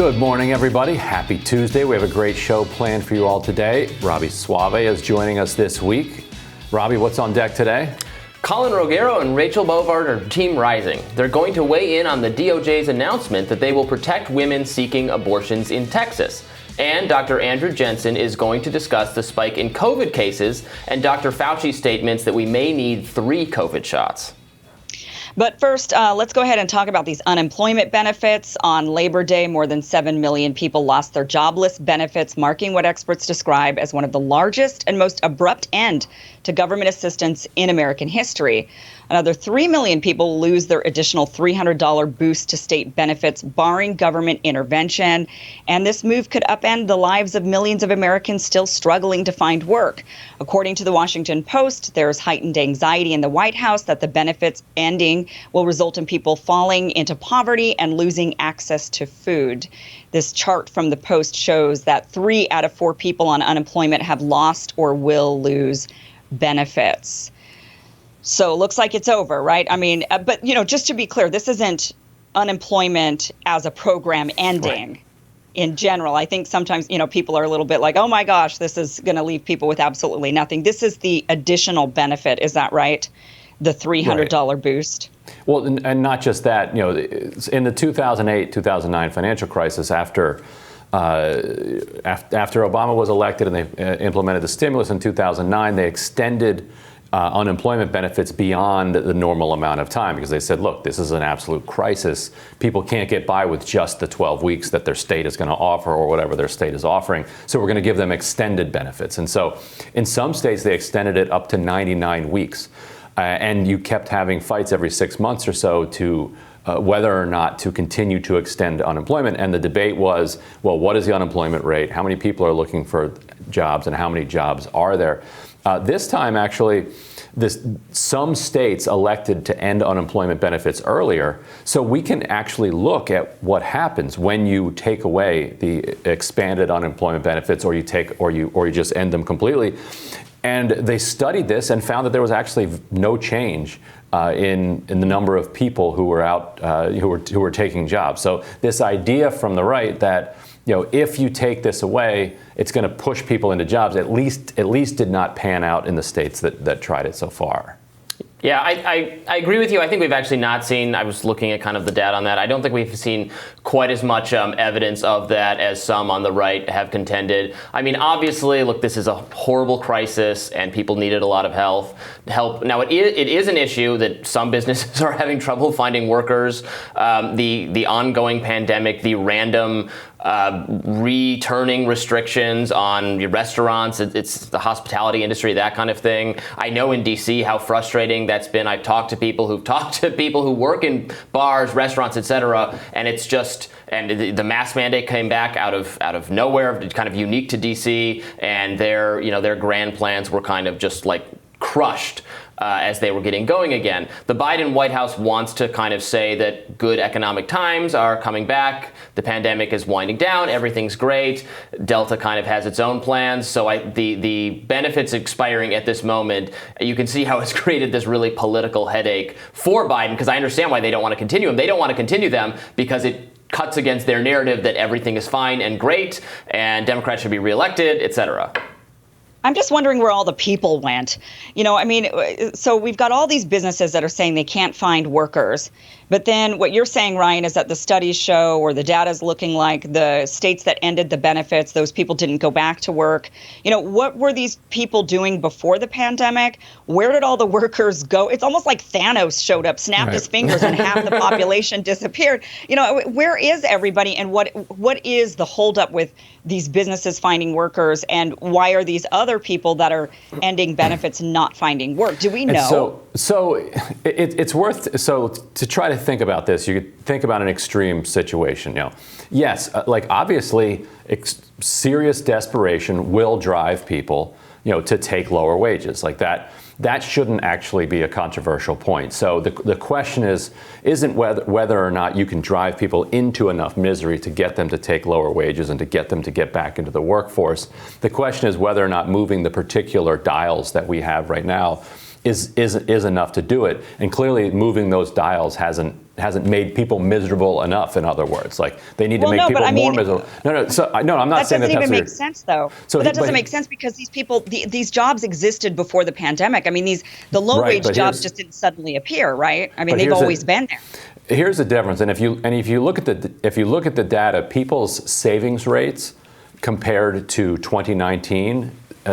Good morning, everybody. Happy Tuesday. We have a great show planned for you all today. Robby Soave is joining us this week. Robby, what's on deck today? Colin Rogero and Rachel Bovard are Team Rising. They're going to weigh in on the DOJ's announcement that they will protect women seeking abortions in Texas. And Dr. Andrew Jensen is going to discuss the spike in COVID cases and Dr. Fauci's statements that we may need 3 COVID shots. But first, let's go ahead and talk about these unemployment benefits. On Labor Day, more than 7 million people lost their jobless benefits, marking what experts describe as one of the largest and most abrupt end to government assistance in American history. Another 3 million people lose their additional $300 boost to state benefits, barring government intervention. And this move could upend the lives of millions of Americans still struggling to find work. According to the Washington Post, there's heightened anxiety in the White House that the benefits ending will result in people falling into poverty and losing access to food. This chart from the Post shows that 3 out of 4 people on unemployment have lost or will lose benefits. So it looks like it's over, right? I mean, but, just to be clear, this isn't unemployment as a program ending. Right. In general. I think sometimes, people are a little bit like, oh, my gosh, this is going to leave people with absolutely nothing. This is the additional benefit. Is that right? The $300 boost. Well, and not just that, in the 2008-2009 financial crisis, after Obama was elected and they implemented the stimulus in 2009, they extended unemployment benefits beyond the normal amount of time because they said, look, this is an absolute crisis. People can't get by with just the 12 weeks that their state is going to offer or whatever their state is offering. So we're going to give them extended benefits. And so in some states, they extended it up to 99 weeks. And you kept having fights every 6 months or so to whether or not to continue to extend unemployment. And the debate was, well, what is the unemployment rate? How many people are looking for jobs and how many jobs are there? This time, actually, some states elected to end unemployment benefits earlier, so we can actually look at what happens when you take away the expanded unemployment benefits, or you just end them completely. And they studied this and found that there was actually no change in the number of people who were out who were taking jobs. So this idea from the right that if you take this away, it's going to push people into jobs, at least did not pan out in the states that tried it so far. Yeah, I agree with you. I think we've actually not seen, I was looking at kind of the data on that. I don't think we've seen quite as much evidence of that as some on the right have contended. I mean, obviously, look, this is a horrible crisis and people needed a lot of help. Now, it is an issue that some businesses are having trouble finding workers. The ongoing pandemic, the random returning restrictions on your restaurants, it's the hospitality industry, that kind of thing. I know in DC how frustrating that's been. I've talked to people who work in bars, restaurants, etc., and it's just, and the mask mandate came back out of nowhere, kind of unique to DC, and their grand plans were kind of just like crushed as they were getting going again. The Biden White House wants to kind of say that good economic times are coming back, the pandemic is winding down, everything's great. Delta kind of has its own plans. So the benefits expiring at this moment, you can see how it's created this really political headache for Biden, because I understand why they don't want to continue them. They don't want to continue them because it cuts against their narrative that everything is fine and great and Democrats should be reelected, etc. I'm just wondering where all the people went. So we've got all these businesses that are saying they can't find workers. But then what you're saying, Ryan, is that the studies show, or the data is looking like, the states that ended the benefits, those people didn't go back to work. What were these people doing before the pandemic? Where did all the workers go? It's almost like Thanos showed up, snapped his fingers, and half the population disappeared. Where is everybody, and what is the holdup with these businesses finding workers, and why are these other people that are ending benefits not finding work? Do we know? So it's worth to try to think about this. You could think about an extreme situation. Yes, obviously, serious desperation will drive people, to take lower wages like that. That shouldn't actually be a controversial point. So the question isn't whether or not you can drive people into enough misery to get them to take lower wages and to get them to get back into the workforce. The question is whether or not moving the particular dials that we have right now is enough to do it. And clearly moving those dials hasn't hasn't made people miserable enough. In other words, like they need to make people more miserable. No, I'm not saying that doesn't even make sense, though. So but that doesn't make sense because these people, these jobs existed before the pandemic. I mean, the low wage jobs just didn't suddenly appear, right? I mean, they've always been there. Here's the difference, and if you look at the data, people's savings rates compared to 2019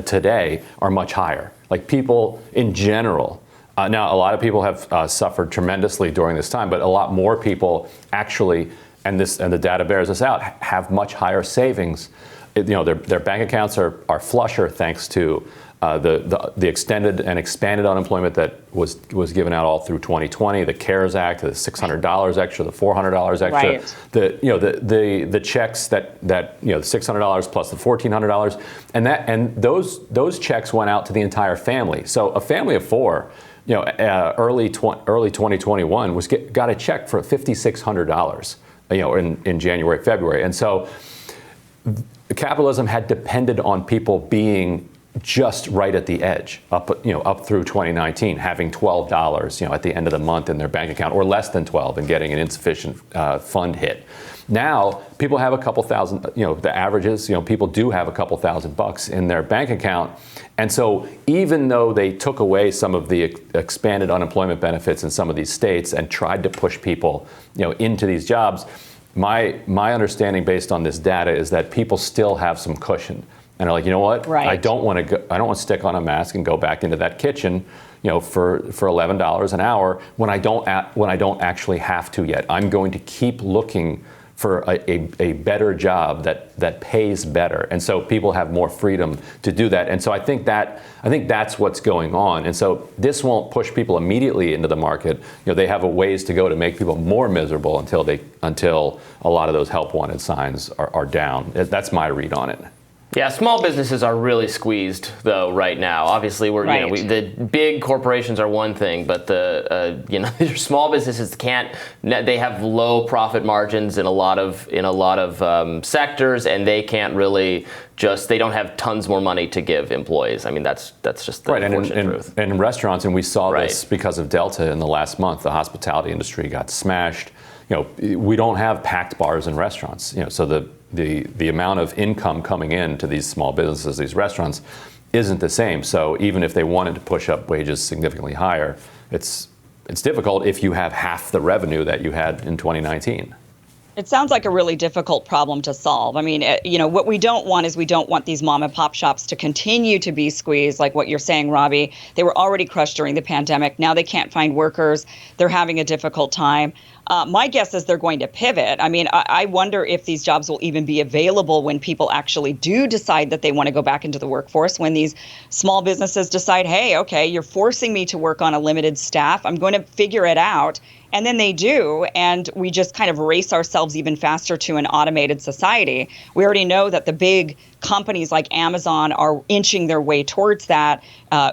today are much higher. Like people in general. Now, a lot of people have suffered tremendously during this time, but a lot more people actually, and the data bears this out, have much higher savings. Their bank accounts are flusher thanks to the extended and expanded unemployment that was given out all through 2020, the CARES Act, the $600 extra, the $400 extra, right. the checks that the $600 plus the $1,400, and those checks went out to the entire family. So a family of four, early 2021 got a check for $5,600, in January, February, and so capitalism had depended on people being just right at the edge, up through 2019, having $12, at the end of the month in their bank account, or less than 12, and getting an insufficient fund hit. Now, people have a couple thousand, the averages, people do have a couple $1,000 in their bank account. And so even though they took away some of the expanded unemployment benefits in some of these states and tried to push people, into these jobs, my understanding based on this data is that people still have some cushion. And are like, you know what? Right. I don't want to stick on a mask and go back into that kitchen, for $11 an hour when I don't actually have to yet. I'm going to keep looking for a better job that pays better. And so people have more freedom to do that. And so I think that's what's going on. And so this won't push people immediately into the market. They have a ways to go to make people more miserable until a lot of those help wanted signs are down. That's my read on it. Yeah, small businesses are really squeezed though right now. Obviously, the big corporations are one thing, but the small businesses they have low profit margins in a lot of sectors, and they can't really they don't have tons more money to give employees. I mean, that's just the unfortunate truth. And in restaurants, and we saw this because of Delta in the last month, the hospitality industry got smashed. We don't have packed bars in restaurants. So the amount of income coming in to these small businesses, these restaurants, isn't the same. So even if they wanted to push up wages significantly higher, it's difficult if you have half the revenue that you had in 2019. It sounds like a really difficult problem to solve. I mean, what we don't want is we don't want these mom and pop shops to continue to be squeezed, like what you're saying, Robby. They were already crushed during the pandemic. Now they can't find workers. They're having a difficult time. My guess is they're going to pivot. I mean, I wonder if these jobs will even be available when people actually do decide that they want to go back into the workforce, when these small businesses decide, hey, okay, you're forcing me to work on a limited staff. I'm going to figure it out. And then they do, and we just kind of race ourselves even faster to an automated society. We already know that the big companies like Amazon are inching their way towards that.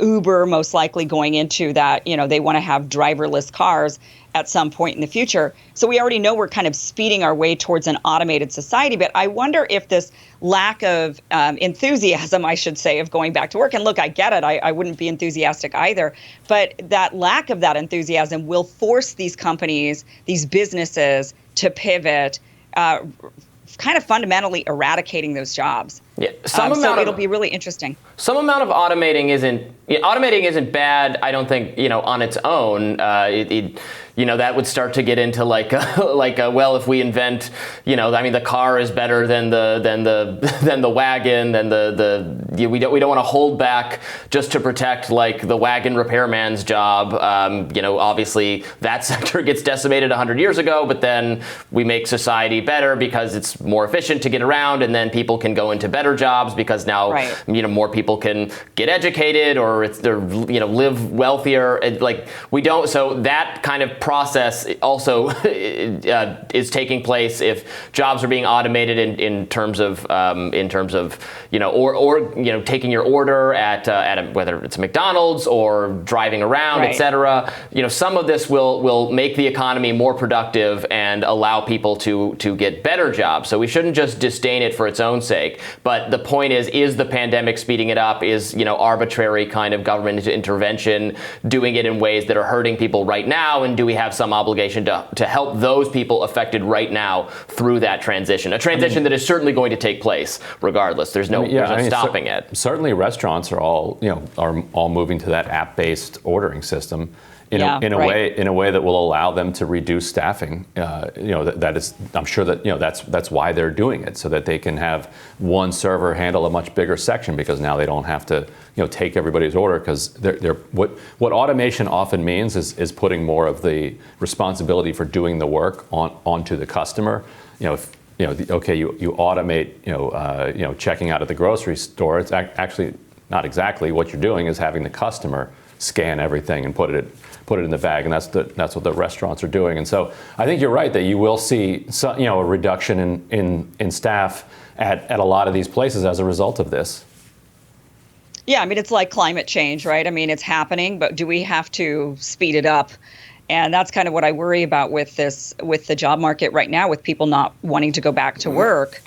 Uber most likely going into that. They want to have driverless cars at some point in the future. So we already know we're kind of speeding our way towards an automated society. But I wonder if this lack of enthusiasm, I should say, of going back to work, and look, I get it, I wouldn't be enthusiastic either, but that lack of that enthusiasm will force these companies, these businesses to pivot, kind of fundamentally eradicating those jobs. Yeah, it'll be really interesting. Some amount of automating isn't bad, I don't think, on its own. That would start to get into well, if we invent, the car is better than the wagon, we don't want to hold back just to protect the wagon repairman's job. Obviously that sector gets decimated 100 years ago, but then we make society better because it's more efficient to get around, and then people can go into better jobs because now more people can get educated or live wealthier. So that kind of process also is taking place if jobs are being automated in terms of taking your order at whether it's McDonald's or driving around, etc. Some of this will make the economy more productive and allow people to get better jobs. So we shouldn't just disdain it for its own sake. But the point is the pandemic speeding it up? Is arbitrary kind of government intervention doing it in ways that are hurting people right now and doing we have some obligation to help those people affected right now through that transition. A transition that is certainly going to take place regardless. There's no stopping it. Certainly restaurants are all moving to that app-based ordering system. In a way that will allow them to reduce staffing. That is, I'm sure that that's why they're doing it, so that they can have one server handle a much bigger section, because now they don't have to take everybody's order, because what automation often means is putting more of the responsibility for doing the work onto the customer. You automate checking out at the grocery store. It's actually not exactly what you're doing. Is having the customer scan everything and put it in the bag, and that's what the restaurants are doing. And so I think you're right that you will see a reduction in staff at a lot of these places as a result of this. Yeah, I mean, it's like climate change, right? I mean, it's happening, but do we have to speed it up? And that's kind of what I worry about with the job market right now, with people not wanting to go back to work.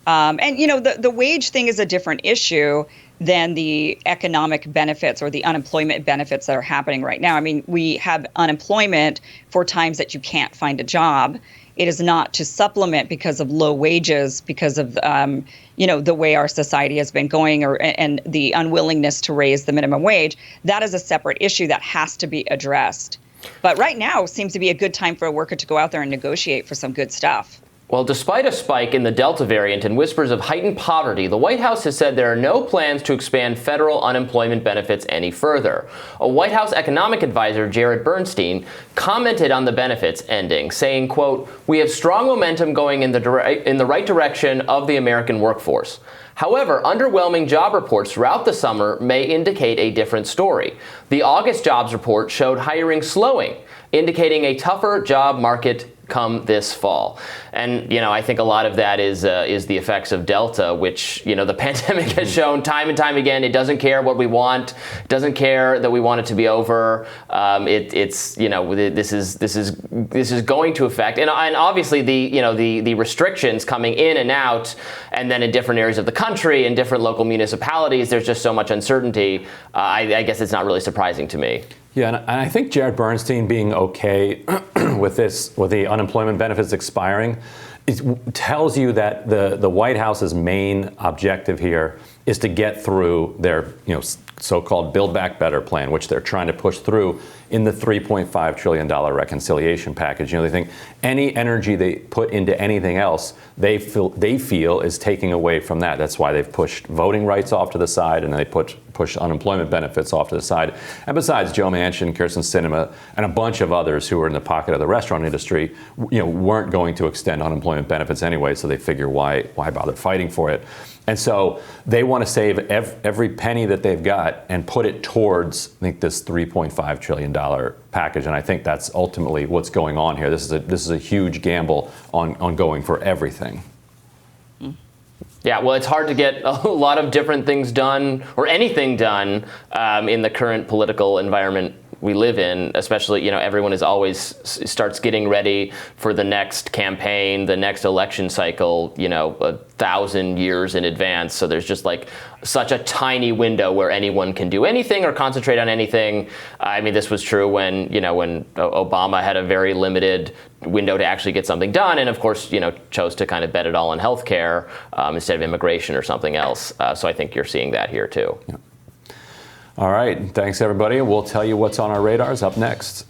And the wage thing is a different issue than the economic benefits or the unemployment benefits that are happening right now. I mean, we have unemployment for times that you can't find a job. It is not to supplement because of low wages, because of the way our society has been going, and the unwillingness to raise the minimum wage. That is a separate issue that has to be addressed. But right now seems to be a good time for a worker to go out there and negotiate for some good stuff. Well, despite a spike in the Delta variant and whispers of heightened poverty, the White House has said there are no plans to expand federal unemployment benefits any further. A White House economic advisor, Jared Bernstein, commented on the benefits ending, saying, quote, "We have strong momentum going in the right direction of the American workforce. However, underwhelming job reports throughout the summer may indicate a different story. The August jobs report showed hiring slowing, indicating a tougher job market come this fall." And I think a lot of that is the effects of Delta, which the pandemic has shown time and time again. It doesn't care what we want, it doesn't care that we want it to be over. This is going to affect, and obviously the restrictions coming in and out, and then in different areas of the country, in different local municipalities. There's just so much uncertainty. I guess it's not really surprising to me. Yeah, and I think Jared Bernstein being okay with the unemployment benefits expiring, it tells you that the White House's main objective here is to get through their so-called Build Back Better plan, which they're trying to push through in the $3.5 trillion reconciliation package. They think any energy they put into anything else, they feel is taking away from that. That's why they've pushed voting rights off to the side, and they push unemployment benefits off to the side. And besides, Joe Manchin, Kyrsten Sinema, and a bunch of others who are in the pocket of the restaurant industry, weren't going to extend unemployment benefits anyway. So they figure, why bother fighting for it? And so they want to save every penny that they've got and put it towards, I think, this $3.5 trillion package. And I think that's ultimately what's going on here. This is a huge gamble on going for everything. Yeah, well, it's hard to get a lot of different things done, or anything done, in the current political environment we live in. Especially, everyone is always starts getting ready for the next campaign, the next election cycle, 1,000 years in advance. So there's just such a tiny window where anyone can do anything or concentrate on anything. I mean, this was true when Obama had a very limited window to actually get something done, and of course, chose to kind of bet it all on healthcare instead of immigration or something else. So I think you're seeing that here too. Yeah. All right. Thanks, everybody. We'll tell you what's on our radars up next.